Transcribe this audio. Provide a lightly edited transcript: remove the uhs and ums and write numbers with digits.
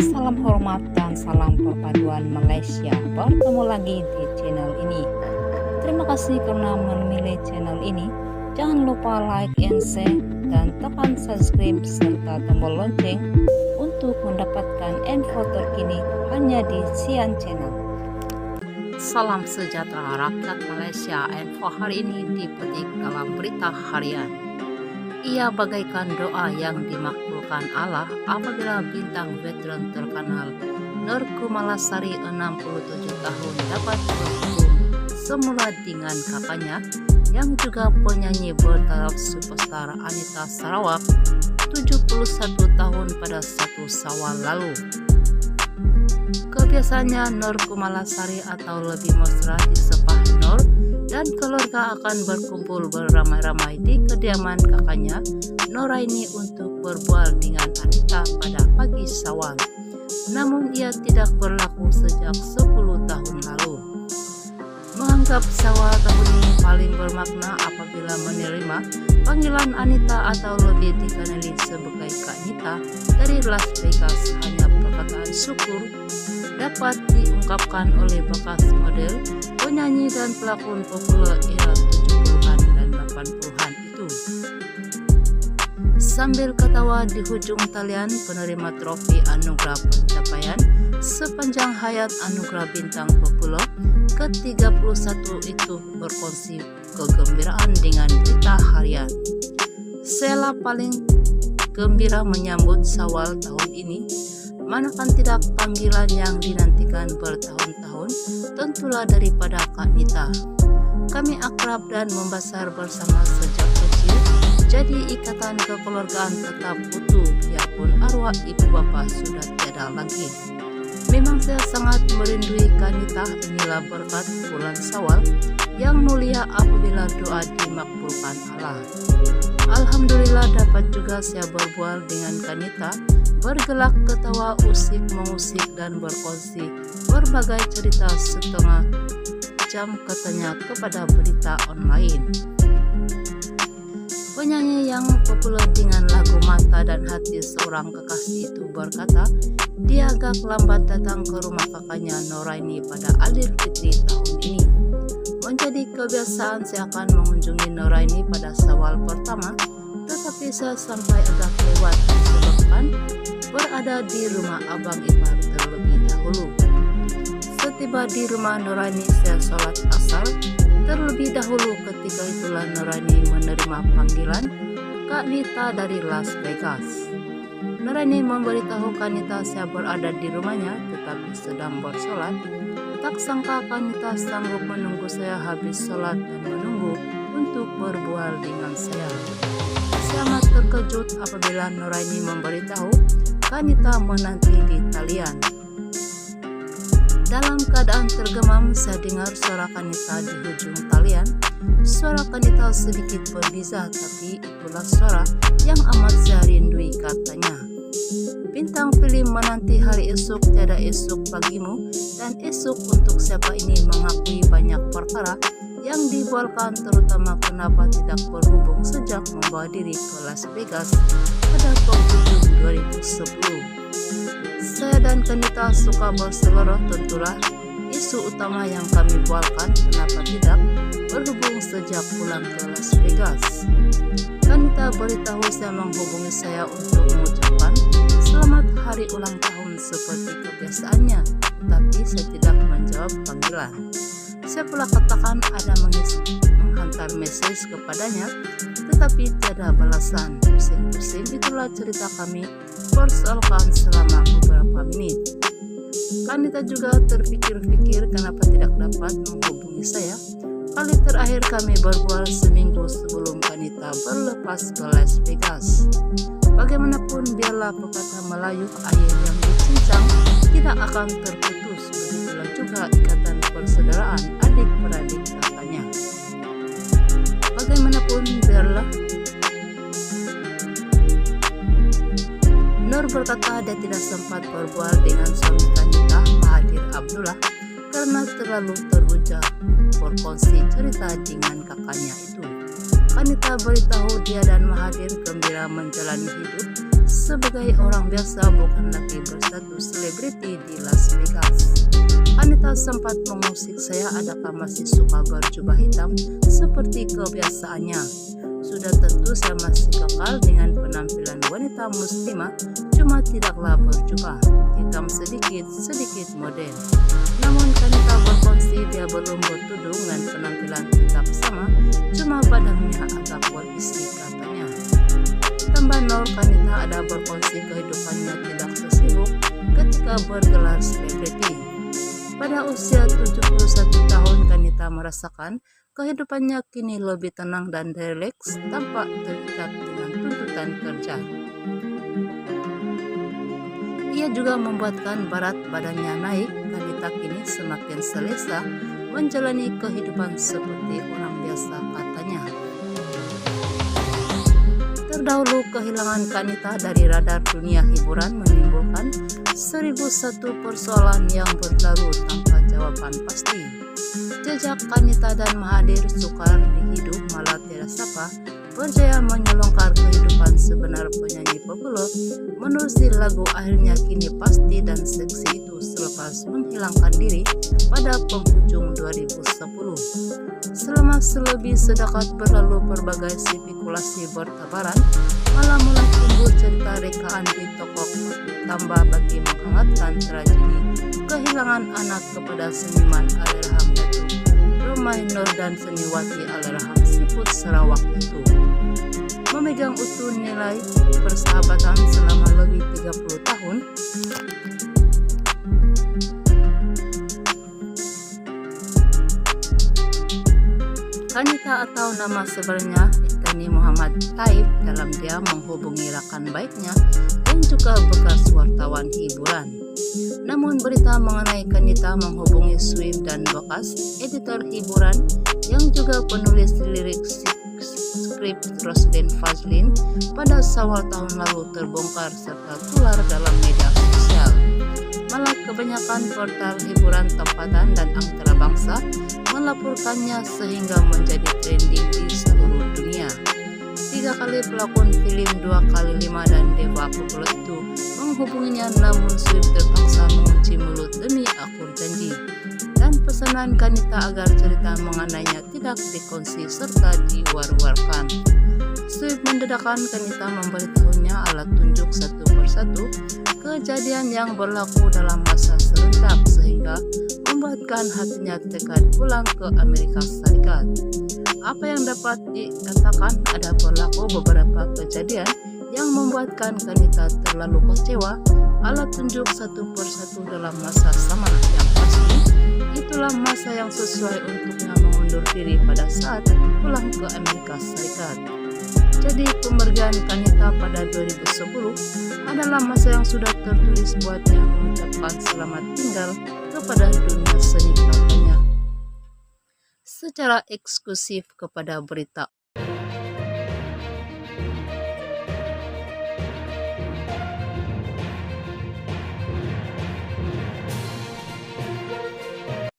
Salam hormat dan salam perpaduan Malaysia. Bertemu lagi di channel ini. Terima kasih karena memilih channel ini. Jangan lupa like and share dan tekan subscribe serta tombol lonceng untuk mendapatkan info terkini hanya di Sian Channel. Salam sejahtera rakyat Malaysia. Info hari ini dipetik dalam berita harian. Ia bagaikan doa yang dimakbulkan Allah apabila bintang veteran terkenal Nur Kumalasari 67 tahun dapat berhubung semula dengan kakaknya yang juga penyanyi bertaraf superstar Anita Sarawak 71 tahun pada 1 Syawal lalu. Kebiasaannya Nur Kumalasari atau lebih mesra disebut Nur dan keluarga akan berkumpul beramai-ramai di kediaman kakaknya Noraini untuk berbual dengan Anita pada pagi Syawal. Namun ia tidak berlaku sejak 10 tahun lalu. Menganggap Syawal tahun ini paling bermakna apabila menerima panggilan Anita atau lebih dikenali sebagai Kak Nita dari Las Vegas. Hanya perkataan syukur dapat diungkapkan oleh bekas model, penyanyi dan pelakon populer era 70-an dan 80-an itu. Sambil ketawa di hujung talian penerima trofi anugerah pencapaian sepanjang hayat anugerah bintang populer ke-31 itu berkongsi kegembiraan dengan berita harian. Saya paling gembira menyambut Syawal tahun ini. Manakan tidak panggilan yang dinantikan bertahun-tahun tentulah daripada Kak Nita. Kami akrab dan membesar bersama sejak kecil, jadi ikatan kekeluargaan tetap utuh biarpun arwah ibu bapa sudah tiada lagi. Memang saya sangat merindui Kak Nita. Inilah berkat bulan Syawal yang mulia apabila doa dimakbulkan Allah. Alhamdulillah dapat juga saya berbual dengan Kak Nita, bergelak ketawa usik mengusik dan berkongsi berbagai cerita setengah jam katanya kepada berita online. Penyanyi yang populer dengan lagu Mata dan Hati Seorang Kekasih itu berkata dia agak lambat datang ke rumah kakaknya Noraini pada Aidilfitri tahun ini. Menjadi kebiasaan saya akan mengunjungi Noraini pada Syawal pertama, tetapi saya sampai agak lewat disebabkan berada di rumah abang ipar terlebih dahulu. Setiba di rumah Noraini saya sholat asar terlebih dahulu. Ketika itulah Noraini menerima panggilan Kak Nita dari Las Vegas. Noraini memberitahu Kak Nita saya berada di rumahnya tetapi sedang bersolat. Tak sangka Kak Nita sanggup menunggu saya habis sholat dan menunggu untuk berbual dengan saya. Saya amat terkejut apabila Noraini memberitahu Kak Nita menanti di talian. Dalam keadaan tergemam saya dengar suara Kak Nita di ujung talian. Suara Kak Nita sedikit berbeza, tapi itulah suara yang amat saya rindui katanya. Bintang film menanti hari esok tiada esok bagimu, dan esok untuk siapa ini mengakui banyak perkara yang dibualkan, terutama kenapa tidak berhubung sejak membawa diri ke Las Vegas pada penghujung 2010. Saya dan Kak Nita suka berseloroh, tentulah isu utama yang kami bualkan kenapa tidak berhubung sejak pulang ke Las Vegas. Kak Nita beritahu saya menghubungi saya untuk mengucapkan selamat hari ulang tahun seperti kebiasaannya, tapi saya tidak menjawab panggilan. Saya pula katakan ada menghantar message kepadanya, tetapi tiada balasan. Pusing-pusing itulah cerita kami persoalkan selama beberapa menit. Kak Nita juga terpikir-pikir kenapa tidak dapat menghubungi saya. Kali terakhir kami berbual seminggu sebelum Kak Nita berlepas ke Las Vegas. Bagaimanapun biarlah pepatah Melayu, air yang dicincang tidak akan terputus. Begitulah juga ikatan persaudaraan adik-beradik katanya. Bagaimanapun biarlah. Nur berkata dia tidak sempat berbual dengan suami Kak Nita, Mahathir Abdullah, karena terlalu teruja berkongsi cerita dengan kakaknya itu. Kak Nita beritahu dia dan Mahathir gembira menjalani hidup sebagai orang biasa bukan lagi berstatus selebriti di Las Vegas. Kanita sempat mengusik saya adakah masih suka berjubah hitam seperti kebiasaannya. Sudah tentu saya masih kekal dengan penampilan wanita muslimah, cuma tidaklah berjubah hitam sedikit modern. Namun Kanita berkongsi dia belum bertudung dan penampilan tetap sama, cuma badannya agak berisi katanya. Tambah Nur, Kanita ada berkongsi kehidupannya tidak sesibuk ketika bergelar selebriti. Pada usia 71 tahun, Kanita merasakan kehidupannya kini lebih tenang dan rileks tanpa terikat dengan tuntutan kerja. Ia juga membuatkan berat badannya naik. Kanita kini semakin selesa menjalani kehidupan seperti orang biasa katanya. Terdahulu kehilangan Kanita dari radar dunia hiburan menimbulkan 1001 persoalan yang berlalu tanpa jawaban pasti. Jejak Kanita dan Mahathir sukar dihidup malah tidak sapa berjaya menyelongkar kehidupan sebenar penyanyi populer. Menulis lagu akhirnya kini pasti dan seksi itu selepas menghilangkan diri pada penghujung 2010. Selama selebih sedekat berlalu berbagai spekulasi bertebaran, malah mulai timbul cerita rekaan di toko tambah bagi menghangatkan tragedi kehilangan anak kepada seniman Allahyarham Datuk Rumai Nur dan seniwati Allahyarham Siput Sarawak itu. Memegang utuh nilai persahabatan selama lebih 30 tahun, Kanita atau nama sebenarnya Iftani Muhammad Taib dalam dia menghubungi rekan baiknya yang juga bekas wartawan hiburan. Namun berita mengenai Kanita menghubungi Swift dan bekas editor hiburan yang juga penulis lirik skrip Roslyn Fazlin pada Syawal tahun lalu terbongkar serta keluar dalam media sosial. Malah kebanyakan portal hiburan tempatan dan antarabangsa melaporkannya sehingga menjadi trending di seluruh dunia. 3 kali pelakon film 2x5 dan Dewa populer itu menghubunginya, namun Swift terpaksa mengunci mulut demi akur janji dan pesanan Kanita agar cerita mengenainya tidak dikongsi serta diwar-warkan. Swift mendedahkan Kanita memberitahunya alat tunjuk satu persatu kejadian yang berlaku dalam masa serentak sehingga membuatkan hatinya tekad pulang ke Amerika Serikat. Apa yang dapat dikatakan, ada berlaku beberapa kejadian yang membuatkan Kanita terlalu kecewa. Alat tunjuk satu persatu dalam masa sama yang pasti itulah masa yang sesuai untuknya mengundur diri pada saat pulang ke Amerika Serikat. Jadi kemerdekaan Kanita pada 2010 adalah masa yang sudah tertulis buatnya mengucapkan selamat tinggal kepada dunia seni katanya secara eksklusif kepada berita